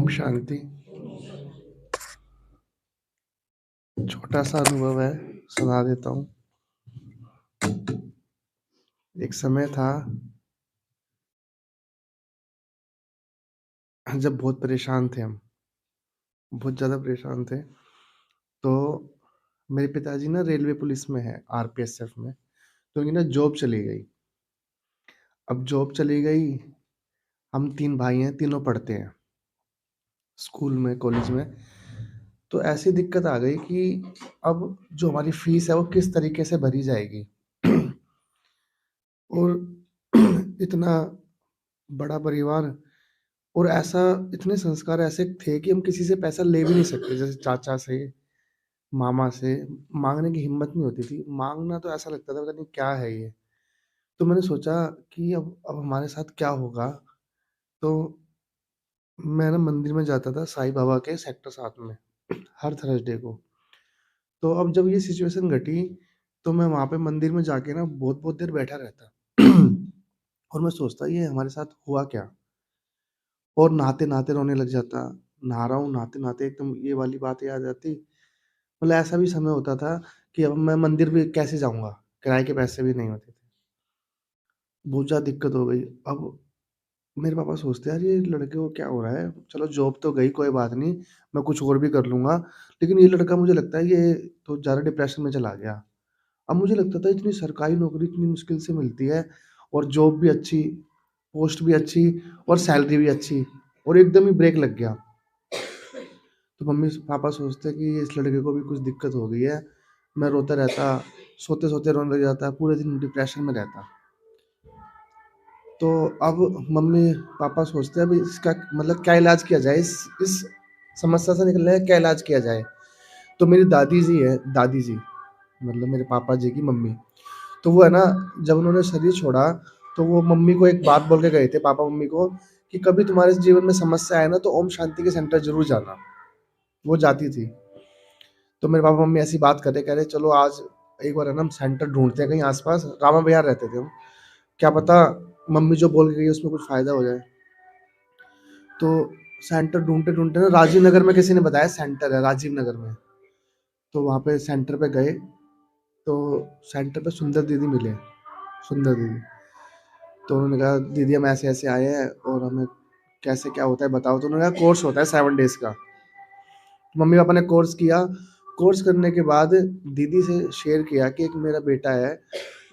ओम शांति। छोटा सा अनुभव है, सुना देता हूँ। एक समय था जब बहुत परेशान थे हम, बहुत ज़्यादा परेशान थे। तो मेरे पिताजी ना रेलवे पुलिस में हैं, आरपीएसएफ में। तो उनकी ना जॉब चली गई। अब जॉब चली गई, हम 3 भाई हैं, तीनों पढ़ते हैं स्कूल में, कॉलेज में। तो ऐसी दिक्कत आ गई कि अब जो हमारी फीस है वो किस तरीके से भरी जाएगी। और इतना बड़ा परिवार, और ऐसा इतने संस्कार ऐसे थे कि हम किसी से पैसा ले भी नहीं सकते, जैसे चाचा से, मामा से माँगने की हिम्मत नहीं होती थी। माँगना तो ऐसा लगता था पता नहीं क्या है ये। तो मैंने सोचा कि अब हमारे साथ क्या होगा? तो मैं ना मंदिर में जाता था साईं बाबा के सेक्टर 7 में हर थर्सडे को। तो अब जब ये सिचुएशन घटी, तो मैं वहाँ पे मंदिर में जाके ना बहुत-बहुत देर बैठा रहता। और मैं सोचता ये हमारे साथ हुआ क्या? और नहाते-नहाते रोने लग जाता। नहा रहा हूँ, नहाते-नहाते एकदम ये वाली बात याद आती। मतलब ऐसा भी समय होता था कि अब मैं मंदिर भी कैसे जाऊँगा? किराए के पैसे भी नहीं होते थे। बहुत ज़्यादा दिक्कत हो गई। अब मेरे पापा सोचते हैं, यार ये लड़के को क्या हो रहा है? चलो जॉब तो गई, कोई बात नहीं, मैं कुछ और भी कर लूँगा। लेकिन ये लड़का मुझे लगता है ये तो ज़्यादा डिप्रेशन में चला गया। अब मुझे लगता था इतनी सरकारी नौकरी इतनी मुश्किल से मिलती है, और जॉब भी अच्छी, पोस्ट भी अच्छी, और सैलरी भी अच्छी, और एकदम ही ब्रेक लग गया। तो मम्मी-पापा सोचते कि इस लड़के को भी कुछ दिक्कत हो गई है। मैं रोता रहता, सोते-सोते रोने लग जाता, पूरे दिन डिप्रेशन में रहता। तो अब मम्मी-पापा सोचते हैं अभी इसका मतलब क्या इलाज किया जाए, इस समस्या से निकलने का क्या इलाज किया जाए? तो मेरी दादी जी है, दादी जी मतलब मेरे पापा जी की मम्मी। तो वो है ना, जब उन्होंने शरीर छोड़ा, तो वो मम्मी को एक बात बोल के गए थे, पापा मम्मी को, कि कभी तुम्हारे जीवन में समस्या आए ना तो ओम शांति के सेंटर ज़रूर जाना। वो जाती थी। तो मेरे पापा मम्मी ऐसी बात कर रहे, कह रहे चलो आज एक बार है ना हम सेंटर ढूँढते हैं कहीं आस-पास, रामा विहार रहते थे हम। क्या पता मम्मी जो बोल के गई उसमें कुछ फ़ायदा हो जाए। तो सेंटर ढूँढते-ढूँढते ना राजीव नगर में किसी ने बताया सेंटर है राजीव नगर में। तो वहाँ पे सेंटर पे गए, तो सेंटर पे सुंदर दीदी मिले, सुंदर दीदी। तो उन्होंने कहा दीदी हम ऐसे-ऐसे आए हैं और हमें कैसे क्या होता है बताओ? तो उन्होंने कहा कोर्स होता है 7 डेज़ का। मम्मी-पापा ने कोर्स किया। कोर्स करने के बाद दीदी से शेयर किया कि एक मेरा बेटा है,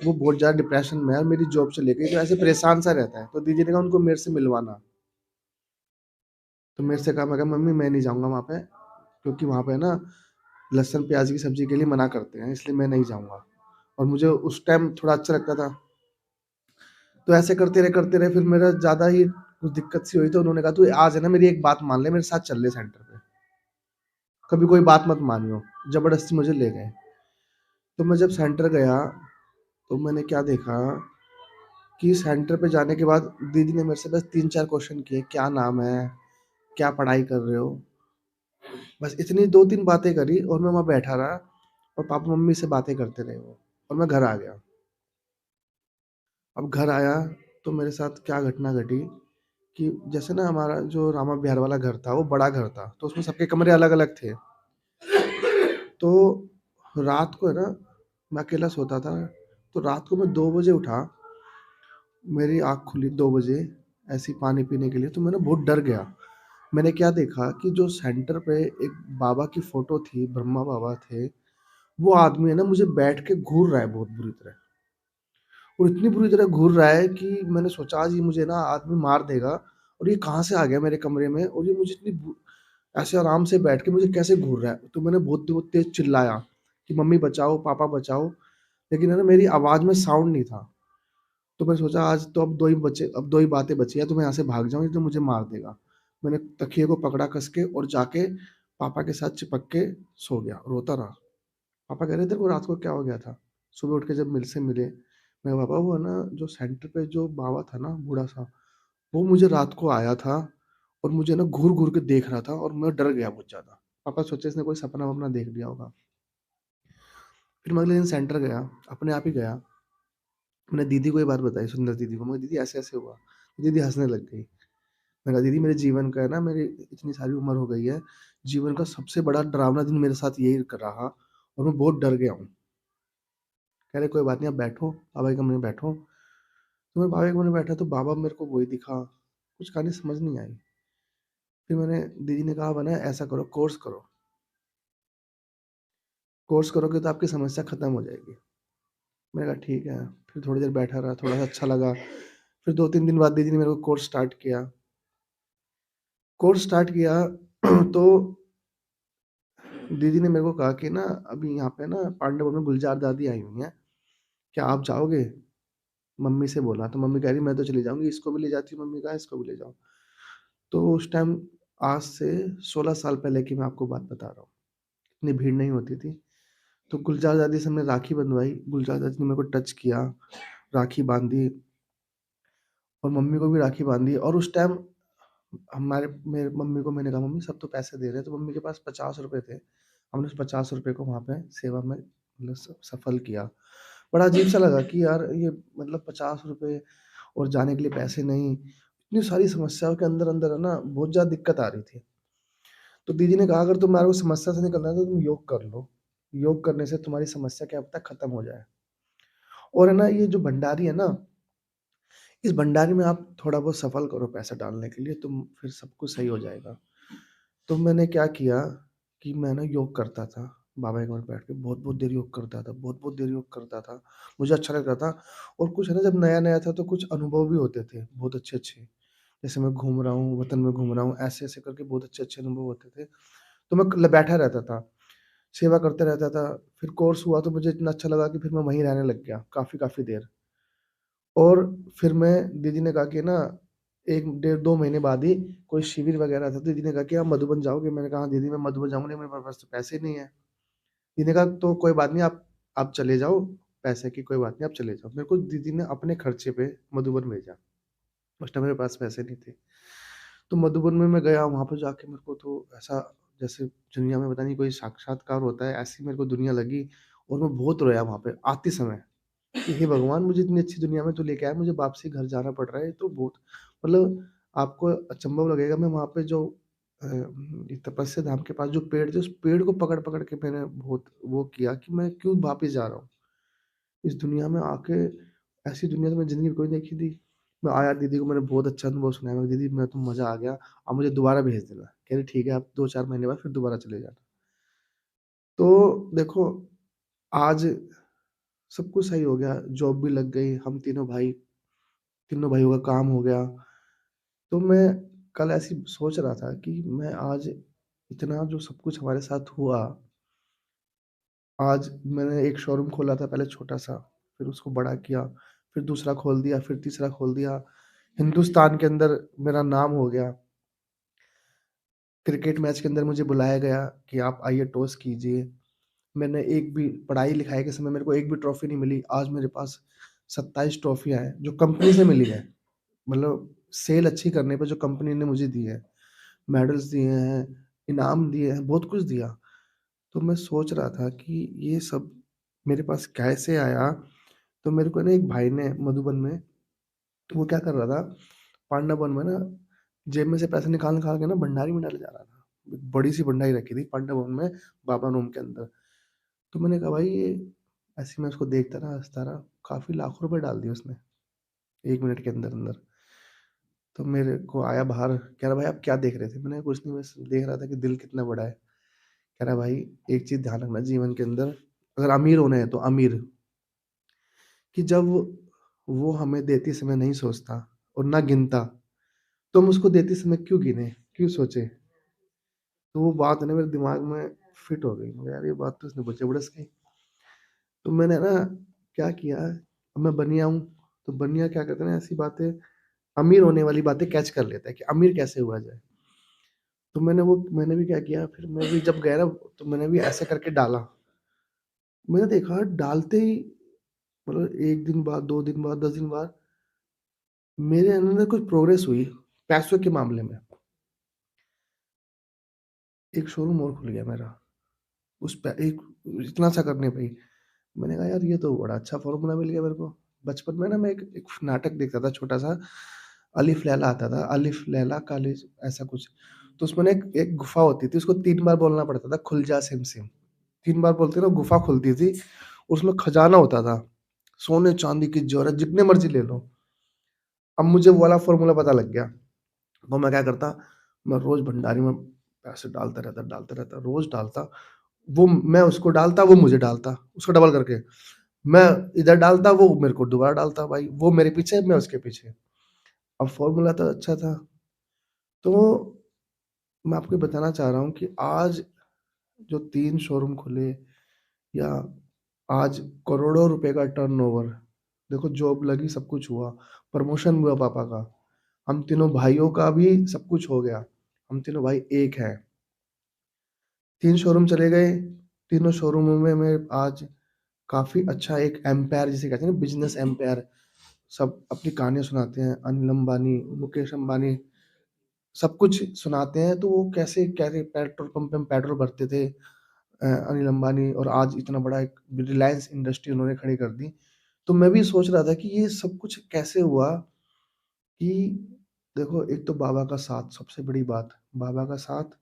वो बहुत ज़्यादा डिप्रेशन में है और मेरी जॉब चली गई, तो ऐसे परेशान सा रहता है। तो दीदी ने कहा उनको मेरे से मिलवाना। तो मेरे से कहा, मैं कहा मम्मी मैं नहीं जाऊँगा वहाँ पे, क्योंकि वहाँ पे ना लहसुन प्याज़ की सब्ज़ी के लिए मना करते हैं, इसलिए मैं नहीं जाऊँगा। और मुझे उस टाइम थोड़ा अच्छा लगता था। तो ऐसे करते रहे फिर मेरा ज़्यादा ही कुछ दिक्कत सी हुई, तो उन्होंने कहा तू आज है ना मेरी एक बात मान ले, मेरे साथ चल ले सेंटर पे। कभी कोई बात मत मानियो। ज़बरदस्ती मुझे ले गए। तो मैं जब सेंटर गया, तो मैंने क्या देखा कि सेंटर पे जाने के बाद दीदी ने मेरे से बस 3-4 क्वेश्चन किए, क्या नाम है? क्या पढ़ाई कर रहे हो? बस इतनी 2-3 बातें करी और मैं वहाँ बैठा रहा, और पापा-मम्मी से बातें करते रहे वो, और मैं घर आ गया। अब घर आया तो मेरे साथ क्या घटना घटी कि जैसे ना हमारा जो रामा विहार वाला घर था, वो बड़ा घर था, तो उसमें सबके कमरे अलग-अलग थे। तो रात को है ना, मैं अकेला सोता था, तो रात को मैं 2 बजे उठा, मेरी आँख खुली 2 बजे, ऐसे ही पानी पीने के लिए, तो मैं ना बहुत डर गया। मैंने क्या देखा कि जो सेंटर पे एक बाबा की फ़ोटो थी, ब्रह्मा बाबा थे, वो आदमी है ना मुझे बैठ के घूर रहा है बहुत बुरी तरह, और इतनी बुरी तरह घूर रहा है कि मैंने सोचा आज ये मुझे ना आदमी मार देगा, और ये कहाँ से आ गया मेरे कमरे में, और ये मुझे इतनी बु ऐसे आराम से बैठ के मुझे कैसे घूर रहा है। तो मैंने बहुत तेज़ चिल्लाया कि मम्मी बचाओ, पापा बचाओ, लेकिन है ना मेरी आवाज़ में साउंड नहीं था। तो मैंने सोचा आज तो अब 2 ही बातें बची हैं, तो मैं यहाँ से भाग जाऊँ, ये तो मुझे मार देगा। मैंने तकिए को पकड़ा कस के और जाके पापा के साथ चिपक के सो गया, रोता रहा। पापा कह रहे तेरे को रात को क्या हो गया था? सुबह उठ के जब मिले, मैं पापा वो है ना जो सेंटर पे जो बाबा था ना बूढ़ा-सा, वो मुझे रात को आया था और मुझे ना घूर-घूर के देख रहा था, और मैं डर गया बहुत ज़्यादा। पापा सोचे इसने कोई सपना-वपना देख लिया होगा। फिर मैं अगले दिन सेंटर गया, अपने आप ही गया। मैंने दीदी को ये बात बताई, सुंदर दीदी को, मैं दीदी ऐसे-ऐसे हुआ। दीदी हँसने लग गई। मैंने कहा, "दीदी मेरे जीवन का है ना, मेरी इतनी सारी उम्र हो गई है, जीवन का सबसे बड़ा डरावना दिन मेरे साथ यही क रहा और मैं बहुत डर गया हूँ।" कह रहे, "कोई बात नहीं, आप बैठो, बाबा के कमरे में बैठो।" तो मैं बाबा के कमरे में बैठा तो बाबा मेरे को वही दिखा, कुछ कहानी समझ नहीं आई। फिर मैंने दीदी ने कहा, "बना ऐसा करो, कोर्स करोगे तो आपकी समस्या खत्म हो जाएगी।" मैंने कहा, "ठीक है।" फिर थोड़ी देर बैठा रहा, थोड़ा-सा अच्छा लगा। फिर 2-3 दिन बाद दीदी ने मेरे को कोर्स स्टार्ट किया। कोर्स स्टार्ट किया तो दीदी ने मेरे को कहा कि ना अभी यहाँ पे ना पांडव में गुलजार दादी आई हुई हैं, क्या आप जाओगे? मम्मी से बोला, तो मम्मी कह रही मैं तो चली जाऊँगी, इसको भी ले जाती हूँ, मम्मी कहा इसको भी ले जाओ। तो उस टाइम आज से 16 साल पहले की मैं आपको बात बता रहा हूँ, इतनी भीड़ नहीं होती थी। तो गुलजार दादी से हमने राखी बँधवाई, गुलजार दादी ने मेरे को टच किया, राखी बाँधी और मम्मी को भी राखी बाँधी और उस टाइम हमारे मेरे मम्मी को मैंने कहा, "मम्मी सब तो पैसे दे रहे हैं।" तो मम्मी के पास ₹50 थे। हमने उस ₹50 को वहाँ पे सेवा में मतलब सफल किया। बड़ा अजीब-सा लगा कि यार ये मतलब ₹50 और जाने के लिए पैसे नहीं। इतनी सारी समस्याओं के अंदर-अंदर है ना बहुत ज़्यादा दिक्कत आ रही थी। तो दीदी ने कहा, "अगर तुम्हारे को समस्या से निकलना है तो तुम योग कर लो। योग करने से तुम्हारी समस्या क्या पता खत्म हो जाए।" और है ना ये जो भंडारी है ना, इस भंडारी में आप थोड़ा बहुत सफल करो पैसा डालने के लिए, तुम फिर सब कुछ सही हो जाएगा। तो मैंने क्या किया कि मैं ना योग करता था, बाबा के वहाँ बैठ के बहुत-बहुत देर योग करता था, बहुत-बहुत देर योग करता था। मुझे अच्छा लगता था और कुछ है ना जब नया-नया था तो कुछ अनुभव भी होते थे, बहुत अच्छे-अच्छे। जैसे मैं घूम रहा हूँ, वतन में घूम रहा हूँ, ऐसे-ऐसे करके बहुत अच्छे-अच्छे अनुभव होते थे। तो मैं ल बैठा रहता था, सेवा करते रहता था। फिर कोर्स हुआ तो मुझे इतना अच्छा लगा कि फिर मैं वहीं रहने लग गया काफ़ी देर। और फिर मैं दीदी ने कहा कि ना 1 डेढ़ 2 महीने बाद ही कोई शिविर वगैरह था, तो दीदी ने कहा कि आप मधुबन जाओगे? मैंने कहा, "हाँ दीदी मैं मधुबन जाऊँगा लेकिन मेरे पास तो पैसे नहीं है।" दीदी ने कहा, "तो कोई बात नहीं आप चले जाओ, पैसे की कोई बात नहीं आप चले जाओ।" मेरे को दीदी ने अपने खर्चे पे मधुबन भेजा। उस टाइम मेरे पास पैसे नहीं थे। तो मधुबन में मैं गया, वहाँ पे जाके मेरे को तो ऐसा जैसे दुनिया में पता नहीं कोई साक्षात्कार होता है, ऐसी मेरे को दुनिया लगी और मैं बहुत रोया वहाँ पे आते समय। कि हे भगवान! मुझे इतनी अच्छी दुनिया में तू लेके आया, मुझे वापसी घर जाना पड़ रहा है, ये तो बहुत मतलब आपको अचंभव लगेगा मैं वहाँ पे जो तपस्या धाम के पास जो पेड़ थे, उस पेड़ को पकड़-पकड़ के मैंने बहुत वो किया कि मैं क्यों वापिस जा रहा हूँ। इस दुनिया में आके ऐसी दुनिया तो मैंने ज़िंदगी में कोई देखी थी। मैं आया दीदी को मैंने बहुत अच्छा अनुभव सुनाया, मैं दीदी मैं तो मज़ा आ गया, अब मुझे दोबारा भेज देना। कह रही ठीक है, आप 2-4 महीने बाद फिर दोबारा चले जाना। तो देखो आज सब कुछ सही हो गया, जॉब भी लग गई, हम तीनों भाइयों का काम हो गया। तो मैं कल ऐसे ही सोच रहा था कि मैं आज इतना जो सब कुछ हमारे साथ हुआ, आज मैंने एक शोरूम खोला था पहले छोटा-सा, फिर उसको बड़ा किया, फिर दूसरा खोल दिया, फिर तीसरा खोल दिया। हिंदुस्तान के अंदर मेरा नाम हो गया। क्रिकेट मैच के अंदर मुझे बुलाया गया कि आप आइए टॉस कीजिए। मैंने एक भी पढ़ाई-लिखाई के समय मेरे को एक भी ट्रॉफ़ी नहीं मिली। आज मेरे पास 27 ट्रॉफ़ियाँ हैं, जो कंपनी से मिली हैं। मतलब सेल अच्छी करने पे जो कंपनी ने मुझे दी है। मेडल्स दिए हैं, इनाम दिए हैं, बहुत कुछ दिया। तो मैं सोच रहा था कि ये सब मेरे पास कैसे आया? तो मेरे को ना एक भाई ने मधुबन में वो क्या कर रहा था, पांडा वन में ना जेब में से पैसे निकाल-निकाल के ना भंडारी में डाले जा रहा था। एक बड़ी-सी भंडारी रखी थी पांडा भवन में, बाबा रूम के अंदर। तो मैंने कहा भाई ये ऐसे ही मैं उसको देखता रहा, हँसता रहा, काफ़ी लाखों रुपए डाल दिए उसने, 1 मिनट के अंदर-अंदर। तो मेरे को आया बाहर, कह रहा भाई आप क्या देख रहे थे? मैंने कहा कुछ नहीं बस देख रहा था कि दिल कितना बड़ा है। कह रहा भाई एक चीज़ ध्यान रखना जीवन के अंदर, अगर अमीर होना है तो अमीर, कि जब वो हमें देते समय नहीं सोचता और ना गिनता, तो हम उसको देते समय क्यों गिने? क्यों सोचे? तो वो बात ना मेरे दिमाग में फिट हो गई। मगर यार ये बात तो उसने बड़े की। तो मैंने ना क्या किया, अब मैं बनिया हूँ, तो बनिया क्या करता है ना ऐसी बातें अमीर होने वाली बातें कैच कर लेता है कि अमीर कैसे हुआ जाए। तो मैंने भी क्या किया फिर मैं भी जब गया ना तो मैंने भी ऐसे करके डाला। मैंने देखा डालते ही मतलब 1 दिन बाद, 2 दिन बाद, 10 दिन बाद मेरे अंदर कुछ प्रोग्रेस हुई, पैसों के मामले में। एक शोरूम और खुल गया मेरा, उस पे एक इतना सा करने पे ही। मैंने कहा यार ये तो बड़ा अच्छा फ़ॉर्मूला मिल गया मेरे को। बचपन में ना मैं एक एक नाटक देखता था छोटा-सा, अलिफ लैला आता था, अलिफ लैला कॉलेज ऐसा कुछ। तो उसमें ना एक एक गुफ़ा होती थी, उसको 3 बार बोलना पड़ता था, खुल जा सिम सिम। 3 बार बोलते ना गुफ़ा खुलती थी, उसमें खजाना होता था। सोने-चांदी की ज़ेवरात जितने मर्ज़ी ले लो। अब मुझे वो वाला फ़ॉर्मूला पता लग गया, तो मैं क्या करता, मैं रोज़ भंडारी में पैसे डालता रहता, रोज़ डालता। वो मैं उसको डालता, वो मुझे डालता, उसको डबल करके। मैं इधर डालता, वो मेरे को दोबारा डालता भाई, वो मेरे पीछे, मैं उसके पीछे। अब फ़ॉर्मूला तो अच्छा था। तो मैं आपको बताना चाह रहा हूँ कि आज जो 3 शोरूम खुले या आज करोड़ों रुपए का टर्नओवर, देखो जॉब लगी, सब कुछ हुआ, प्रमोशन हुआ पापा का, हम तीनों भाइयों का भी सब कुछ हो गया, हम तीनों भाई एक हैं। 3 शोरूम चले गए, तीनों शोरूमों में मैं आज काफ़ी अच्छा एक एम्पायर जिसे कहते हैं ना, बिज़नेस एम्पायर, सब अपनी कहानियाँ सुनाते हैं, अनिल अंबानी, मुकेश अंबानी, सब कुछ सुनाते हैं, तो वो कैसे कैसे पेट्रोल पंप पे हम पेट्रोल भरते थे, अनिल अंबानी, और आज इतना बड़ा एक रिलायंस इंडस्ट्री उन्होंने खड़ी कर दी। तो मैं भी सोच रहा था कि ये सब कुछ कैसे हुआ कि देखो, एक तो बाबा का साथ, सबसे बड़ी बात, बाबा का साथ,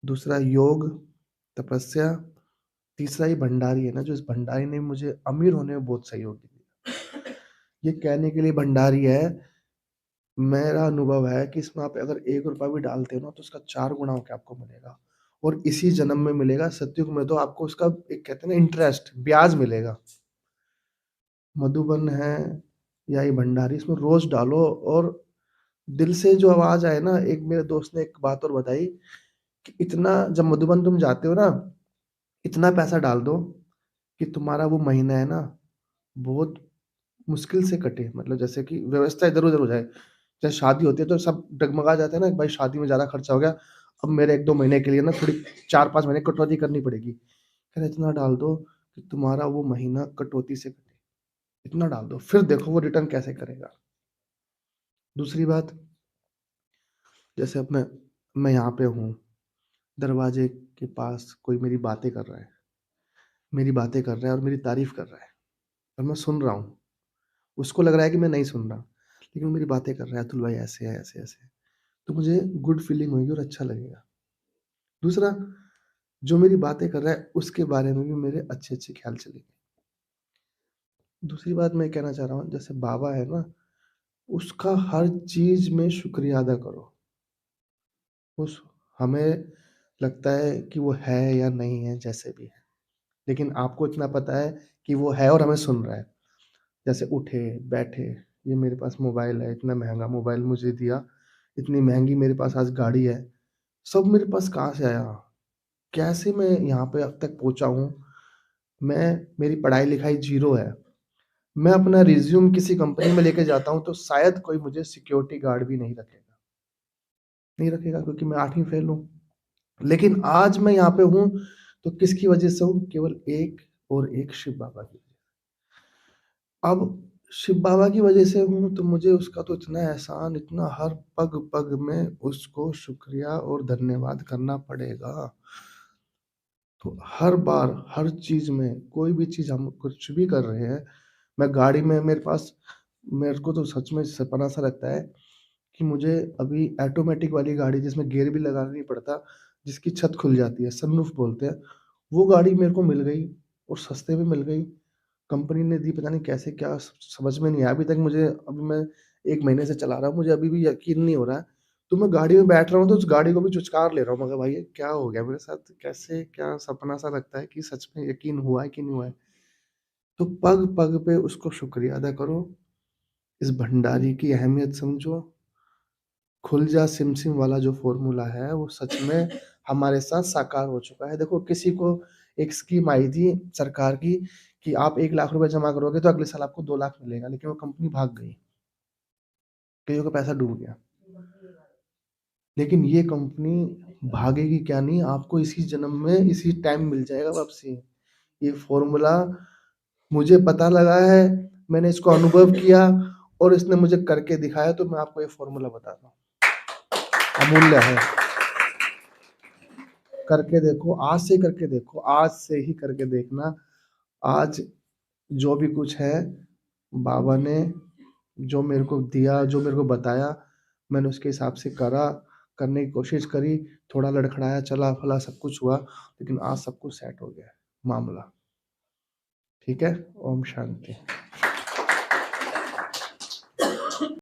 दूसरा योग, तपस्या, तीसरा ये भंडारी है ना, जो इस भंडारी ने मुझे अमीर होने में बहुत सहयोग किया। ये कहने के लिए भंडारी है, मेरा अनुभव है कि इसमें आप अगर ₹1 भी डालते हो ना, तो उसका 4 गुना होके आपको मिलेगा, और इसी जन्म में मिलेगा, सतयुग में तो आपको उसका एक कहते हैं ना इंटरेस्ट, ब्याज मिलेगा। मधुबन है या ये भंडारी, इसमें रोज़ डालो, और दिल से जो आवाज़ आए ना, एक मेरे दोस्त ने एक बात और बताई कि इतना जब मधुबन तुम जाते हो ना, इतना पैसा डाल दो कि तुम्हारा वो महीना है ना, बहुत मुश्किल से कटे, मतलब जैसे कि व्यवस्था इधर-उधर हो जाए। जैसे शादी होती है तो सब डगमगा जाते हैं ना, भाई शादी में ज़्यादा खर्चा हो गया, अब मेरे 1-2 महीने के लिए ना थोड़ी 4-5 महीने कटौती करनी पड़ेगी। कह रहे इतना डाल दो कि तुम्हारा वो महीना कटौती से कटे, इतना डाल दो, फिर देखो वो रिटर्न कैसे करेगा। दूसरी बात, जैसे अब मैं यहाँ पे हूँ, दरवाजे के पास कोई मेरी बातें कर रहा है, मेरी बातें कर रहा है और मेरी तारीफ़ कर रहा है, और मैं सुन रहा हूँ। उसको लग रहा है कि मैं नहीं सुन रहा, लेकिन वो मेरी बातें कर रहा है, अतुल भाई ऐसे है, ऐसे-ऐसे है। तो मुझे गुड फीलिंग होगी और अच्छा लगेगा। दूसरा, जो मेरी बातें कर रहा है, उसके बारे में भी मेरे अच्छे-अच्छे ख़्याल चलेंगे। दूसरी बात मैं कहना चाह रहा हूँ, जैसे बाबा है ना, उसका हर चीज़ में शुक्रिया अदा करो। उस हमें लगता है कि वो है या नहीं है, जैसे भी है, लेकिन आपको इतना पता है कि वो है और हमें सुन रहा है। जैसे उठे, बैठे, ये मेरे पास मोबाइल है, इतना महँगा मोबाइल मुझे दिया, इतनी महँगी मेरे पास आज गाड़ी है, सब मेरे पास कहाँ से आया? कैसे मैं यहाँ पे अब तक पहुँचा हूँ? मेरी पढ़ाई-लिखाई ज़ीरो है। मैं अपना रिज़्यूम किसी कंपनी में लेके जाता हूँ, तो शायद कोई मुझे सिक्योरिटी गार्ड भी नहीं रखेगा। नहीं रखेगा क्योंकि मैं 8वीं फ़ेल हूँ। लेकिन आज मैं यहाँ पे हूँ, तो किसकी वजह से हूँ? केवल एक और एक शिव बाबा की। अब शिव बाबा की वजह से हूँ, तो मुझे उसका तो इतना एहसान, इतना हर पग-पग में उसको शुक्रिया और धन्यवाद करना पड़ेगा। तो हर बार, हर चीज़ में, कोई भी चीज़ हम कुछ भी कर रहे हैं, मैं गाड़ी में मेरे पास, मेरे को तो सच में सपना-सा लगता है कि मुझे अभी ऑटोमैटिक वाली गाड़ी जिसमें गियर भी लगाना नहीं पड़ता, जिसकी छत खुल जाती है, सनरूफ बोलते हैं, वो गाड़ी मेरे को मिल गई और सस्ते में मिल गई। कंपनी ने दी, पता नहीं कैसे, क्या समझ में नहीं आया अभी तक मुझे। अभी मैं 1 महीने से चला रहा हूँ, मुझे अभी भी यकीन नहीं हो रहा है। तो मैं गाड़ी में बैठ रहा हूँ, तो उस गाड़ी को भी चुचकार ले रहा हूँ, मगर भाई ये क्या हो गया मेरे साथ? कैसे, क्या सपना-सा लगता है कि सच में यकीन हुआ है कि नहीं हुआ है? तो पग-पग पे उसको शुक्रिया अदा करो, इस भंडारी की अहमियत समझो, खुल जा सिम-सिम वाला जो फ़ॉर्मूला है, वो सच में हमारे साथ साकार हो चुका है। देखो, किसी को एक स्कीम आई थी सरकार की कि आप ₹1,00,000 जमा करोगे तो अगले साल आपको 2,00,000 मिलेगा, लेकिन वो कंपनी भाग गई, कइयों का पैसा डूब गया। लेकिन ये कंपनी भागेगी क्या नहीं, आपको इसी जन्म में, इसी टाइम मिल जाएगा वापसी। ये फ़ॉर्मूला मुझे पता लगा है, मैंने इसको अनुभव किया और इसने मुझे करके दिखाया, तो मैं आपको ये फ़ॉर्मूला बताता हूँ, अमूल्य है। करके देखो, आज से करके देखो, आज से ही करके देखना। आज जो भी कुछ है, बाबा ने जो मेरे को दिया, जो मेरे को बताया, मैंने उसके हिसाब से करा, करने की कोशिश करी, थोड़ा लड़खड़ाया, चला-फला सब कुछ हुआ, लेकिन आज सब कुछ सेट हो गया है मामला। ठीक है? ओम शांति।